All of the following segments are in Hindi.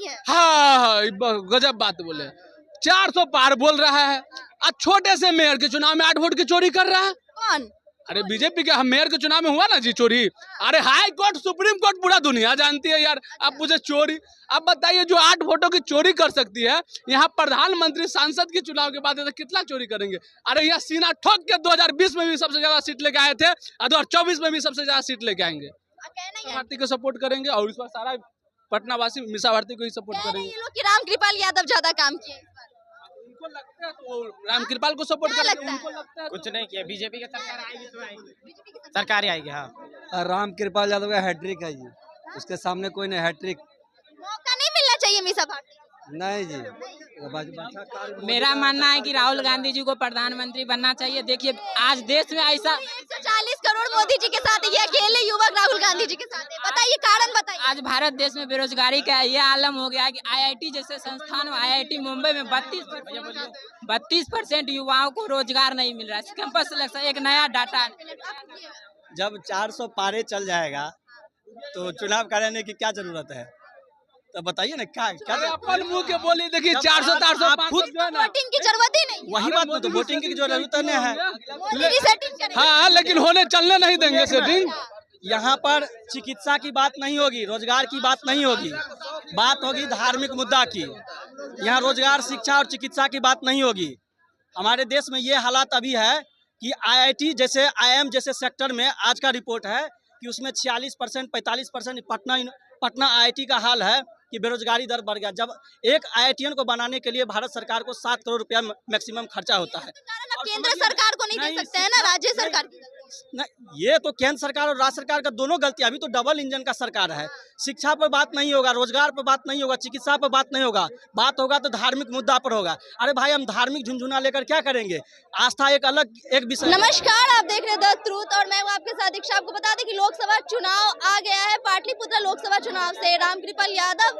नहीं है। हाँ, गजब बात बोले। 400 पार बोल रहा है, आज छोटे से मेयर के चुनाव में 8 वोट की चोरी कर रहा है। कौन? अरे बीजेपी के मेयर के चुनाव में हुआ ना जी चोरी। अरे हाई कोर्ट सुप्रीम कोर्ट पूरा दुनिया जानती है यार। अब मुझे चोरी, अब बताइए जो 8 वोटों की चोरी कर सकती है, यहाँ प्रधानमंत्री सांसद के चुनाव के बाद तो कितना चोरी करेंगे। अरे यहाँ सीना ठोक के 2020 में भी सबसे ज्यादा सीट लेके आए थे और 2024 में भी सबसे ज्यादा सीट लेके आएंगे। भारती को सपोर्ट करेंगे और इस बार सारा पटना वासी मीसा भारती को ही सपोर्ट करेंगे। ये लोग कि रामकृपाल यादव ज्यादा काम किए इस बार। उनको लगता है तो रामकृपाल को सपोर्ट क्या करेंगे। लगता है? उनको लगता है कुछ नहीं किया, बीजेपी की सरकार आएगी तो आएगी, सरकार ही आएगी। हाँ, रामकृपाल यादव का हैट्रिक है जी, उसके सामने कोई नहीं। हैट्रिक मौका नहीं मिलना चाहिए मीसा भारती। नहीं जी। मेरा मानना है कि राहुल गांधी जी को प्रधानमंत्री बनना चाहिए। देखिए आज देश में ऐसा 140 करोड़ मोदी जी के साथ है, ये अकेले युवक राहुल गांधी जी के साथ है। बताइए कारण बताइए। आज भारत देश में बेरोजगारी का ये आलम हो गया है कि आईआईटी जैसे संस्थान में, आईआईटी मुंबई में 32% युवाओं को रोजगार नहीं मिल रहा है। कैंपस सिलेक्शन एक नया डाटा। जब 400 पारे चल जाएगा तो चुनाव कराने की क्या जरूरत है? तो बताइए ना क्या क्या। अरे अपन मुंह के बोली देखिए 400 आप खुद जो है ना। वोटिंग की जरूरत ही नहीं। वही बात तो वोटिंग की जरूरत नहीं है। मोदी जी सेटिंग करेंगे। हाँ लेकिन होने चलने नहीं देंगे सेटिंग। यहाँ पर चिकित्सा की बात नहीं होगी, रोजगार की बात नहीं होगी, बात होगी धार्मिक मुद्दा की। यहाँ रोजगार, शिक्षा और चिकित्सा की बात नहीं होगी। हमारे देश में ये हालात अभी है कि आईआईटी जैसे, आईआईएम जैसे सेक्टर में आज का रिपोर्ट है कि उसमें 46%, 45% पटना आईआईटी का हाल है कि बेरोजगारी दर बढ़ गया। जब एक आईआईटीएन को बनाने के लिए भारत सरकार को 7 करोड़ रुपया मैक्सिमम खर्चा होता है। केंद्र सरकार को नहीं दे सकते हैं ना, राज्य सरकार की। नहीं, ये तो केंद्र सरकार और राज्य सरकार का दोनों गलती। अभी तो डबल इंजन का सरकार है। शिक्षा पर बात नहीं होगा, रोजगार पर बात नहीं होगा, चिकित्सा पर बात नहीं होगा, बात होगा तो धार्मिक मुद्दा पर होगा। अरे भाई हम धार्मिक झुंझुना लेकर क्या करेंगे? आस्था एक अलग एक विषय। नमस्कार, आप देख रहे हैं द ट्रूथ और मैं हूं आपके साथ दीक्षा। आपको बता दें कि लोकसभा चुनाव आ गया है। पाटलिपुत्र लोकसभा चुनाव से रामकृपाल यादव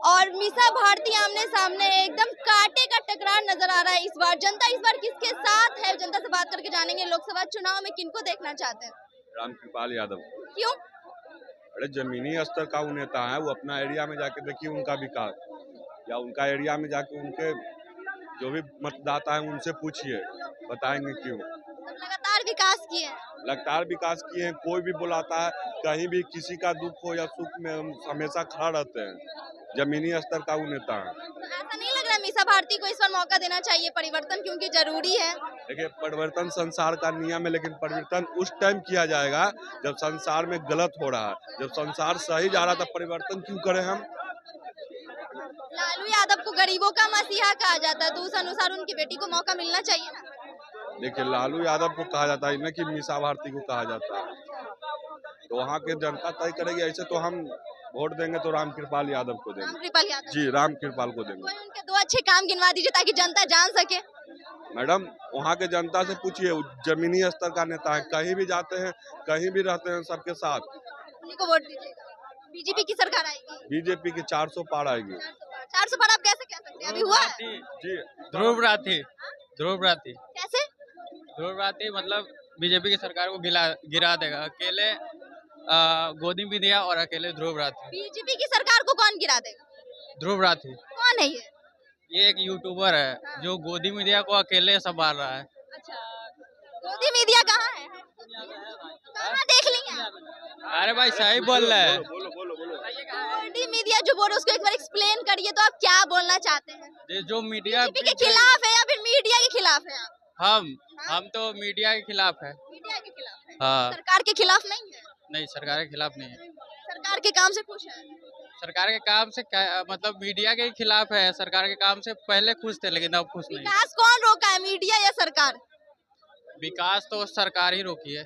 और मीसा भारती आमने सामने, एकदम कांटे का टकराव नजर आ रहा है। इस बार जनता इस बार किसके साथ है, जनता से बात करके जानेंगे लोकसभा चुनाव में किनको देखना चाहते हैं। रामकृपाल यादव। क्यों? अरे जमीनी स्तर का वो नेता है, वो अपना एरिया में जाके देखिए उनका विकास, या उनका एरिया में जाके उनके जो भी मतदाता है उनसे पूछिए, बताएंगे क्यों। लगातार विकास किए हैं। लगातार विकास किए हैं। कोई भी बुलाता है, कहीं भी किसी का दुख हो या सुख में हम हमेशा खड़ा रहते हैं। जमीनी स्तर का वो नेता है। ऐसा नहीं लग रहा मीसा भारती को इस बार मौका देना चाहिए परिवर्तन, क्योंकि जरूरी है। देखिए परिवर्तन संसार का नियम है, लेकिन परिवर्तन उस टाइम किया जाएगा जब संसार में गलत हो रहा है। जब संसार सही जा रहा था, परिवर्तन क्यों करें हम? लालू यादव को गरीबों का मसीहा कहा जाता है, तो उस अनुसार उनकी बेटी को मौका मिलना चाहिए ना। देखिए लालू यादव को कहा जाता है, न कि मीसा भारती को कहा जाता है। तो वहाँ के जनता तय करेगी। ऐसे तो हम वोट देंगे तो रामकृपाल यादव को देंगे। रामकृपाल यादव जी, रामकृपाल को देंगे। कोई उनके 2 अच्छे काम गिनवा दीजिए ताकि जनता जान सके। मैडम वहाँ के जनता से पूछिए, जमीनी स्तर का नेता है, कहीं भी जाते हैं, कहीं भी रहते हैं, सबके साथ। उन्हीं को वोट दीजिएगा। बीजेपी की सरकार आएगी। बीजेपी की 400 पार आएगी। 400 पार आप कैसे कह सकते हैं? अभी हुआ है? जी, ध्रुव राठी कैसे? ध्रुव राठी मतलब बीजेपी की सरकार को गिरा देगा। अकेले गोदी भी दिया और अकेले ध्रुव राठी। बीजेपी की सरकार को कौन गिरा देगा? ध्रुव राठी कौन है ये एक यूट्यूबर है जो गोदी मीडिया को अकेले संभाल रहा है। अच्छा, मोदी मीडिया कहाँ है? कहाँ देख लेंगे? अरे भाई सही बोल रहे हैं। मोदी मीडिया जो बोल रहे उसको एक बार एक्सप्लेन करिए, तो आप क्या बोलना चाहते हैं? ये जो मीडिया बीजेपी के खिलाफ है या फिर मीडिया के खिलाफ है आप? हम तो मीडिया के खिलाफ है। मीडिया के खिलाफ है। हाँ। सरकार के खिलाफ नहीं है? नहीं, सरकार के खिलाफ नहीं है। सरकार के काम से खुश है? सरकार के काम से मतलब मीडिया के खिलाफ है। सरकार के काम से पहले खुश थे लेकिन अब खुश नहीं। विकास कौन रोका है, मीडिया या सरकार? विकास तो सरकार ही रोकी है।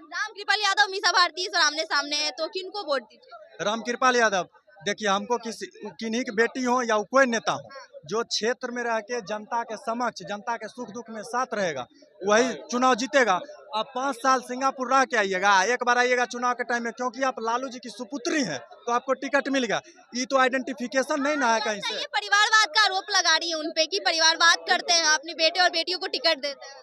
रामकृपाल यादव मीसा भारती सामने सामने है, तो किनको वोट दीजिए? रामकृपाल यादव। देखिए हमको किन्हीं की बेटी हो या कोई नेता हो, जो क्षेत्र में रह के जनता के समक्ष, जनता के सुख दुख में साथ रहेगा, वही चुनाव जीतेगा। आप 5 साल सिंगापुर रह के आइएगा, एक बार आइएगा चुनाव के टाइम में, क्योंकि आप लालू जी की सुपुत्री हैं तो आपको टिकट मिलेगा। ये तो आइडेंटिफिकेशन नहीं ना है कहीं से। ये परिवारवाद का आरोप लगा रही है उनपे कि परिवारवाद करते हैं, अपने बेटे और बेटियों को टिकट देते हैं।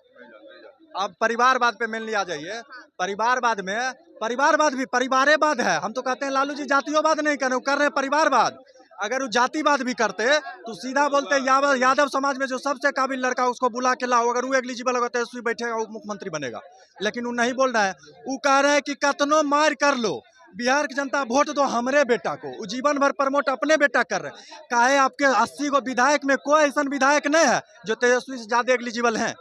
अब परिवारवाद पे मेनली आ जाइए। परिवारवाद में परिवारवाद भी परिवारेवाद है। हम तो कहते हैं लालू जी जातियोवाद नहीं कर रहे, कर रहे हैं परिवारवाद। अगर वो जातिवाद भी करते तो सीधा बोलते यादव समाज में जो सबसे काबिल लड़का उसको बुला के लाओ, अगर वो एलिजिबल होगा तेजस्वी बैठेगा, वो मुख्यमंत्री बनेगा। लेकिन वो नहीं बोल रहा है। वो कह रहे हैं कि कतनो मार कर लो, बिहार की जनता वोट दो हमरे बेटा को। वो जीवन भर प्रमोट अपने बेटा कर रहे हैं। काहे आपके 80 गो विधायक में कोई ऐसा विधायक नहीं है जो तेजस्वी से ज्यादा एलिजिबल हैं।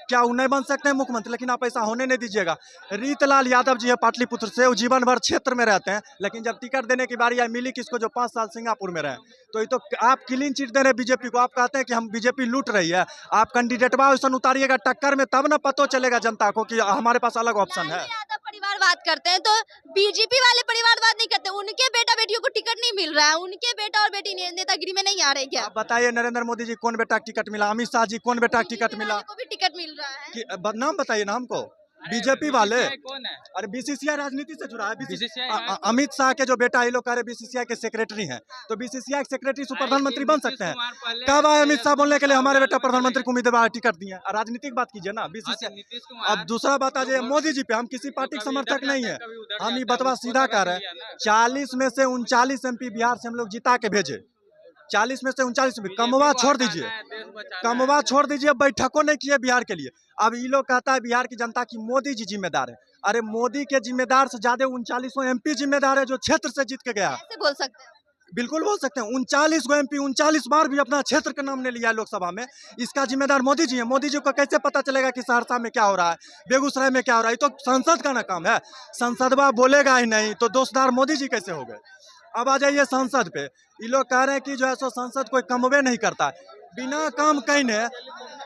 क्या वो नहीं बन सकते हैं मुख्यमंत्री? लेकिन आप ऐसा होने नहीं दीजिएगा। रीतलाल यादव जी है पाटलिपुत्र से, वो जीवन भर क्षेत्र में रहते हैं, लेकिन जब टिकट देने की बारी आई मिली किसको, जो 5 साल सिंगापुर में रहे। तो ये तो आप क्लीन चिट दे रहे बीजेपी को। आप कहते हैं कि हम बीजेपी लूट रही है। आप कैंडिडेटवा वैसा उतारिएगा टक्कर में, तब ना पता चलेगा जनता को कि हमारे पास अलग ऑप्शन है। परिवारवाद करते हैं तो बीजेपी वाले परिवारवाद नहीं करते। उनके बेटा बेटियों को टिकट नहीं मिल रहा है, उनके बेटा और बेटी नेतागिरी में नहीं आ रहे क्या? आप बताइए नरेंद्र मोदी जी कौन बेटा टिकट मिला, अमित शाह जी कौन बेटा टिकट मिला, को भी टिकट मिल रहा है। नाम बताइए ना हमको। बीजेपी वाले कौन है? अरे बीसीसीआई राजनीति से जुड़ा है। BCCI अमित शाह के जो बेटा ये लोग कह रहे बीसीसीआई के सेक्रेटरी हैं, तो बीसीसीआई के सेक्रेटरी से प्रधानमंत्री बन सकते हैं। कब आए अमित शाह बोलने के लिए हमारे बेटा प्रधानमंत्री को उम्मीदवार टिकट दिए? राजनीतिक बात कीजिए ना बीसीसीआई। अब दूसरा बात आ जाए मोदी जी पे। हम किसी पार्टी के समर्थक नहीं है, हम ये बतवा सीधा कह रहे हैं। 40 में से 39 MP बिहार से हम लोग जिता के भेजे। 40 में से 39 MP कमवा छोड़ दीजिए, कमवा छोड़ दीजिए, बैठकों नहीं किए बिहार के लिए। अब ये लोग कहता है बिहार की जनता की मोदी जी जिम्मेदार है। अरे मोदी के जिम्मेदार से ज्यादा 39 MP जिम्मेदार है जो क्षेत्र से जीत के गया। ऐसे बोल सकते हैं? बिल्कुल बोल सकते हैं। 39 गो MP 39 बार भी अपना क्षेत्र का नाम ने लिया लोकसभा में। इसका जिम्मेदार मोदी जी है। मोदी जी को कैसे पता चलेगा कि सहरसा में क्या हो रहा है, बेगूसराय में क्या हो रहा है? ये तो संसद का ना काम है। संसदवा बोलेगा ही नहीं तो दोषदार मोदी जी कैसे हो गए? अब आ जाइए संसद पे। ये लोग कह रहे हैं कि जो है सो संसद कोई कमवे नहीं करता है। बिना काम कहने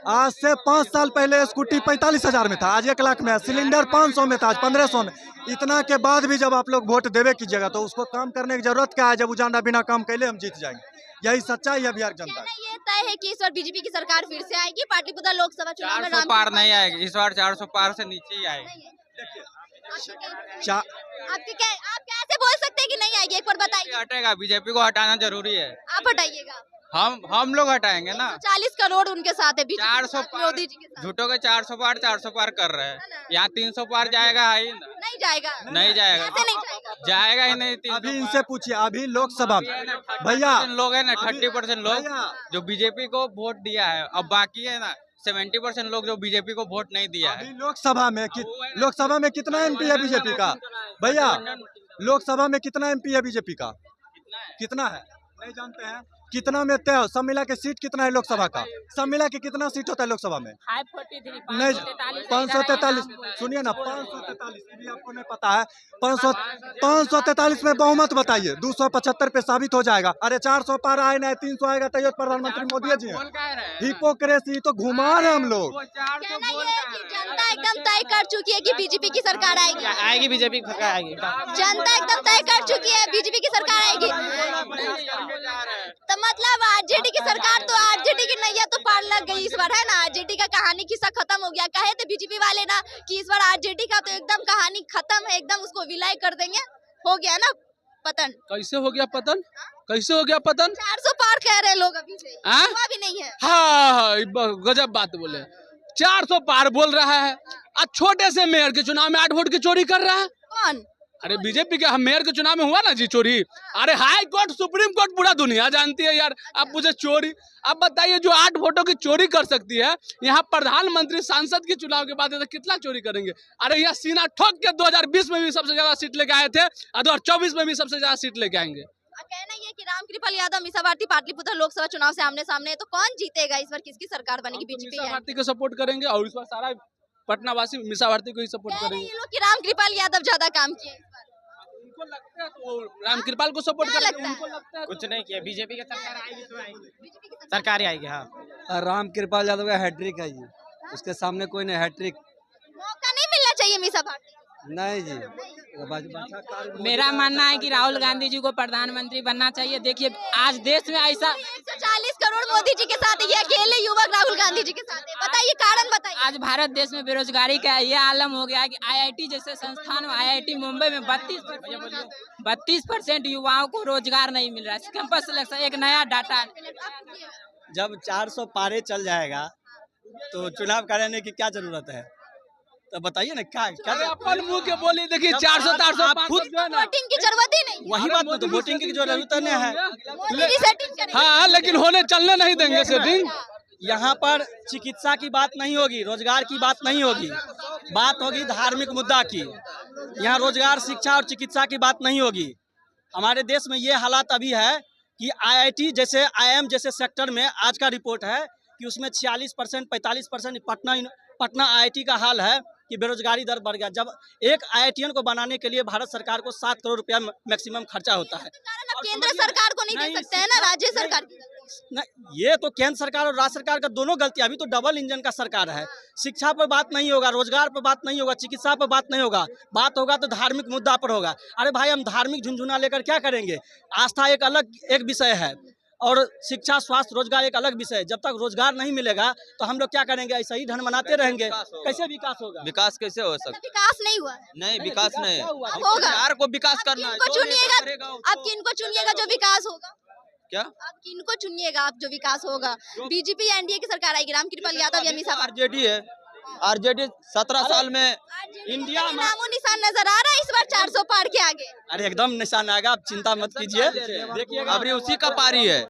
आज से 5 साल पहले स्कूटी 45,000 में था, आज 1 लाख में है। सिलेंडर 500 में था, आज 1500 में। इतना के बाद भी जब आप लोग वोट देवे कीजिएगा तो उसको काम करने की जरूरत क्या है? जब उजाना बिना काम कैले हम जीत जाएंगे। यही सच्चाई है बिहार जनता। ये तय है कि इस बार बीजेपी की सरकार फिर से आएगी पाटलिपुत्र लोकसभा चुनाव में? 400 पार नहीं आएगी इस बार, 400 पार से नीचे ही आएगी। आप कैसे बोल सकते हैं कि नहीं आएगी? एक बार बताइए। हटेगा, बीजेपी को हटाना जरूरी है। आप हटाइएगा? हम लोग हटाएंगे ना। 40 करोड़ उनके साथ है, 400 मोदी जी के साथ। झूठों के 400 पार कर रहे हैं। यहाँ 300 पार जाएगा ही नहीं जाएगा? नहीं जाएगा, कैसे नहीं जाएगा? जाएगा ही नहीं। अभी इनसे पूछिए, अभी लोकसभा में भैया लोग है ना 30% लोग जो बीजेपी को वोट दिया है, अब बाकी है ना 70% लोग जो बीजेपी को वोट नहीं दिया है। अभी लोकसभा में कितना MP है बीजेपी का? भैया लोकसभा में कितना MP है बीजेपी का? कितना है नहीं जानते हैं? कितना में तय हो? सब मिला के सीट कितना है लोकसभा का? सब मिला के कितना सीट होता है लोकसभा में? नहीं 543। सुनिए ना 543 भी आपको नहीं पता है। 543 में बहुमत बताइए। 275 पे साबित हो जाएगा। अरे 400 पार आए ना 300 आएगा तो प्रधानमंत्री मोदी जी हैं। हिपोक्रेसी तो घुमा रहे हम लोग। कहना ये है कि जनता एकदम तय कर चुकी है कि बीजेपी की सरकार आएगी। आएगी, बीजेपी की सरकार आएगी। जनता एकदम तय कर चुकी है बीजेपी की सरकार आएगी। तो मतलब आरजेडी की सरकार, तो आरजेडी की नैया तो पार लग गई इस बार, है ना? आरजेडी का कहानी किस्सा खत्म हो गया। कहे थे बीजेपी वाले ना कि इस बार आरजेडी का तो एकदम कहानी खत्म है, एकदम उसको विलय कर देंगे। हो गया ना पतन? कैसे हो गया पतन? कैसे हो गया पतन? 400 पार कह रहे हैं लोग अभी से, हुआ भी नहीं है। हाँ, गजब बात बोले। 400 पार बोल रहा है, आज छोटे से मेयर के चुनाव में 8 वोट की चोरी कर रहा है। कौन? अरे बीजेपी के मेयर के चुनाव में हुआ ना जी चोरी। अरे हाई कोर्ट सुप्रीम कोर्ट पूरा दुनिया जानती है यार। अब मुझे चोरी, अब बताइए जो 8 वोटों की चोरी कर सकती है, यहाँ प्रधानमंत्री सांसद के चुनाव के बाद तो कितना चोरी करेंगे? अरे यहाँ सीना ठोक के 2020 में भी सबसे ज्यादा सीट लेके आए थे और 2024 में भी सबसे ज्यादा सीट लेके आएंगे। कहना ये कि रामकृपाल यादव मीसा भारती पाटलिपुत्र लोकसभा चुनाव से आमने सामने है, तो कौन जीतेगा इस बार? किसकी सरकार बनेगी? बीजेपी मीसा भारती को सपोर्ट करेंगे और इस बार सारा पटना वासी मीसा भारती को ही सपोर्ट करेंगे। ये लोग कि रामकृपाल यादव ज्यादा काम किए, उनको लगता है तो रामकृपाल को सपोर्ट करेंगे। उनको लगता है कुछ नहीं किया, बीजेपी की सरकार आएगी तो आएगी, सरकार ही आएगी। हाँ, रामकृपाल यादव का हैट्रिक है जी, उसके सामने कोई नहीं। हैट्रिक मौका नहीं मिलना चाहिए मीसा भारती? नहीं जी। मेरा मानना है कि राहुल गांधी जी को प्रधानमंत्री बनना चाहिए। देखिए आज देश में ऐसा 140 करोड़ मोदी जी के साथ है, ये अकेले युवक राहुल गांधी जी के साथ है। बताइए कारण बताइए। आज भारत देश में बेरोजगारी का ये आलम हो गया है कि IIT जैसे संस्थान में, IIT मुंबई में 32% युवाओं को रोजगार नहीं मिल रहा है। कैंपस सिलेक्शन एक नया डाटा। जब 400 पारे चल जाएगा तो चुनाव कराने की क्या जरूरत है? तो बताइए ना क्या क्या अरे अपन मुंह के बोली देखिए जब 400 आप 400 खुद 500 जो है ना वोटिंग की जरूरत ही नहीं वही बात ना, तो वोटिंग की जरूरत नहीं है। मोदी जी सेटिंग करेंगे हाँ लेकिन होने चलने नहीं देंगे सेटिंग। यहाँ पर चिकित्सा की बात नहीं होगी, रोजगार की बात नहीं होगी, बात होगी धार्मिक मुद्दा की। यहाँ रोजगार, शिक्षा और चिकित्सा की बात नहीं होगी। हमारे देश में ये हालात अभी है कि आईआईटी जैसे आईएम जैसे सेक्टर में आज का रिपोर्ट है कि उसमें 46% 45% पटना आईआईटी का हाल है कि बेरोजगारी दर बढ़ गया। जब एक आईआईटीएन को बनाने के लिए भारत सरकार को 7 करोड़ रुपया मैक्सिमम खर्चा होता है। कारण केंद्र सरकार को नहीं दे सकते हैं ना, राज्य सरकार की। नहीं, ये तो केंद्र सरकार और राज्य सरकार का दोनों गलती। अभी तो डबल इंजन का सरकार है। शिक्षा पर बात नहीं होगा, रोजगार पर बात नहीं होगा, चिकित्सा पर बात नहीं होगा, बात होगा तो धार्मिक मुद्दा पर होगा। अरे भाई, हम धार्मिक झुंझुना लेकर क्या करेंगे? आस्था एक अलग एक विषय है और शिक्षा, स्वास्थ्य, रोजगार एक अलग विषय है। जब तक रोजगार नहीं मिलेगा तो हम लोग क्या करेंगे? ऐसा ही ढन मनाते रहेंगे। कैसे विकास होगा? विकास कैसे हो सकता? विकास नहीं हुआ है। नहीं, विकास नहीं, होगा। बिहार को विकास करना है। किनको चुनिएगा? आप किनको चुनिएगा जो विकास होगा? क्या आप किनको चुनिएगा आप जो विकास होगा? बीजेपी या एनडीए की सरकार आएगी, रामकृपाल यादव या मीसा भारती? आरजेडी है। आरजेडी 17 साल में इंडिया में नामो निशान नजर आ रहा है इस बार 400 पार के आगे। अरे एकदम निशान आएगा, आप चिंता मत कीजिए। देखिएगा अभी उसी का पारी है।